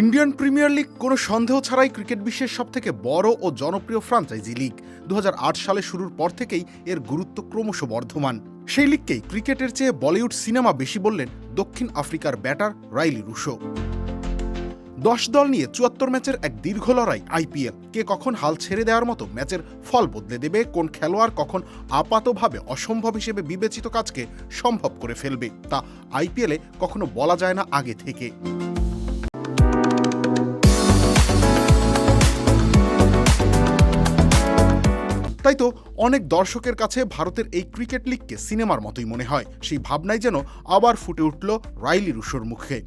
Indian premier league কোনো সন্দেহ ছাড়াই ক্রিকেট বিশ্বের সবথেকে বড় ও জনপ্রিয় ফ্র্যাঞ্চাইজি লিগ। 2008 সালে শুরুর পর থেকেই এর গুরুত্ব ক্রমশ বর্ধমান। সেই লিগকেই ক্রিকেটের চেয়ে বলিউড সিনেমা বেশি বললেন দক্ষিণ আফ্রিকার ব্যাটার রাইলি রুশো। 10 দল নিয়ে 74 ম্যাচের এক দীর্ঘ লড়াই আইপিএল। কে কখন হাল ছেড়ে দেওয়ার মতো ম্যাচের ফল বদলে দেবে, কোন খেলোয়াড় কখন আপাতভাবে অসম্ভব হিসেবে বিবেচিত কাজকে সম্ভব করে ফেলবে, তা আইপিএলে কখনো বলা যায় না আগে থেকে। তাই তো অনেক দর্শকের কাছে ভারতের এই ক্রিকেট লিগকে সিনেমার মতোই মনে হয়। সেই ভাবনাই যেন আবার ফুটে উঠল রাইলি রুশোর মুখে।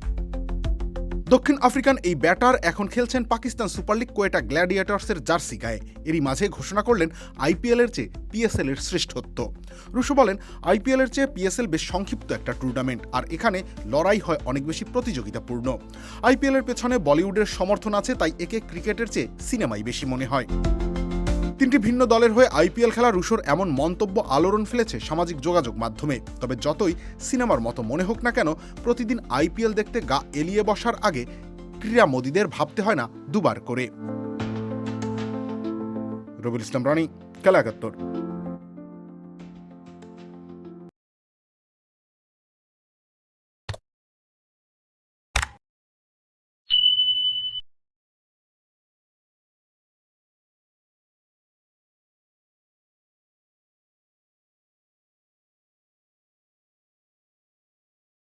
দক্ষিণ আফ্রিকান এই ব্যাটার এখন খেলছেন পাকিস্তান সুপার লিগ কোয়েটা গ্ল্যাডিয়েটর্সের জার্সি গায়ে। এরই মাঝে ঘোষণা করলেন আইপিএলের চেয়ে পিএসএল এর শ্রেষ্ঠত্ব। রুশো বলেন, আইপিএলের চেয়ে পিএসএল বেশ সংক্ষিপ্ত একটা টুর্নামেন্ট, আর এখানে লড়াই হয় অনেক বেশি প্রতিযোগিতাপূর্ণ। আইপিএলের পেছনে বলিউডের সমর্থন আছে, তাই একে ক্রিকেটের চেয়ে সিনেমাই বেশি মনে হয়। 3টি ভিন্ন দলের হয়ে আইপিএল খেলা রুশোর এমন মন্তব্য আলোড়ন ফেলেছে সামাজিক যোগাযোগ মাধ্যমে। তবে যতই সিনেমার মতো মনে হোক না কেন, প্রতিদিন আইপিএল দেখতে গা এলিয়ে বসার আগে ক্রীড়ামোদীদের ভাবতে হয় না দুবার করে। রবিউল ইসলাম রানী, খেলা 71।